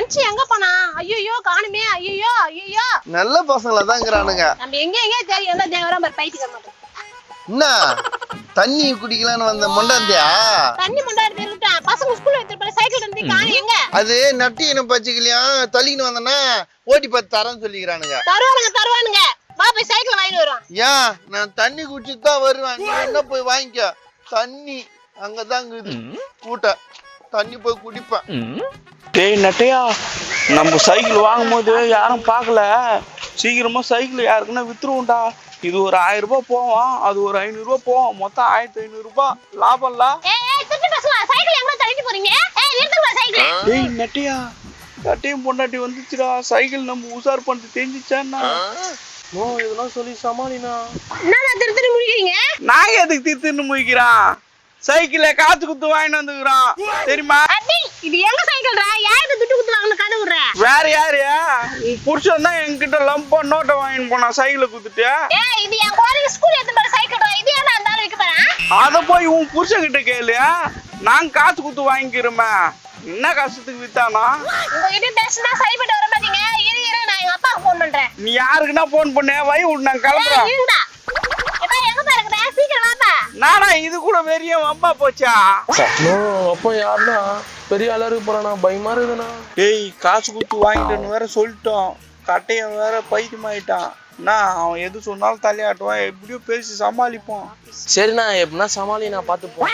மனுஷன் எங்க போனா? ஐயோ காணுமே. ஐயோ ஐயோ நல்ல பசங்களா தான் இருக்கிறானுங்க. நம்ம எங்க தெரியும் என்ன தேவரா பாரு பைத்தியம் மாட்டோம். என்ன தண்ணி குடிக்கலான்னு வந்த மொண்டாந்தியா? தண்ணி மொண்டாடி இருக்கேன். பசங்க ஸ்கூல்ல எடுத்து போற சைக்கிள் இருந்து காணி எங்க? அது நட்டின பச்சைக்கலையும் தள்ளின்னு வந்தனா ஓட்டி பார்த்து தரேன்னு சொல்லிக்கிறானுங்க. தருவானுங்க. வா போய் சைக்கிள் வாங்கிட்டு வரோம். ஏன் நான் தண்ணி குடிச்சிட்டு தான் வருவேன். நீ என்ன போய் வாங்கிக்க. தண்ணி அங்கதான் இருக்குது கூட்ட. தண்ணி போய் குடிப்பேன். டேய் நட்டையா, நம்ம சைக்கிள் வாங்கும் போது யாரும் பார்க்கல. சீக்கிரமா சைக்கிள் யாருக்குன்னா வித்துருவோம்டா. இது ஒரு 1000 ரூபாய் போவோம், அது ஒரு 500 ரூபாய் போவோம். மொத்தம் 1500 ரூபாய் லாபம்ல. டேய் நட்டையா, நட்டையும் பொண்டாட்டி வந்துச்சுடா. சைக்கிள் நம்ம உசார் பண்ணிட்டு தெரிஞ்சிச்சான்னா இதெல்லாம் சொல்லி சமாளினா. திருத்தி முடிக்கிறீங்க? நான் எதுக்கு திருத்தின்னு முடிக்கிறான்? சைக்கிள காத்து குத்து வாங்கிட்டு வந்துக்கிறான் தெரியுமா? இது எங்க சைக்கிள்டா? யாருக்கு துட்டு குத்து வாங்கணும் கதை விடுற? வேற யாரு? உன் புருஷன் தான் என்கிட்ட லம்பா நோட்டை வாங்கிட்டு போனா சைக்கிளை குத்துட்டு. இது என் குழந்தைங்க ஸ்கூல் எடுத்து போற சைக்கிள்டா. இது ஏன் அந்த ஆளு வைக்க போறேன்? அத போய் உன் புருஷன் கிட்ட கேளு. நான் காசு குத்து வாங்கிக்கிறோமே. என்ன கஷ்டத்துக்கு வித்தானா? உங்ககிட்ட பேசினா சரிப்பட்டு வர மாட்டீங்க. இரு நான் எங்க அப்பாவுக்கு போன் பண்றேன். நீ யாருக்குன்னா போன் பண்ண வை விட்டு நான் கிளம்புறேன். இருடா. எங்க பாருங்க சீக்கிரம் வாப்பா. நானா இது கூட வெறிய வம்பா போச்சா? அப்போ யாருன்னா பெரிய ஆளருக்கு போறானா? பயமா இருக்குதுண்ணா. ஏய் காசு குத்து வாங்கிட்டேன்னு வேற சொல்லிட்டோம். கட்டையன் வேற பைத்தியமாயிட்டான். அவன் எது சொன்னாலும் தலையாட்டுவான். எப்படியோ பேசி சமாளிப்போம். சரிண்ணா, எப்படின்னா சமாளி, நான் பார்த்துப்போம்.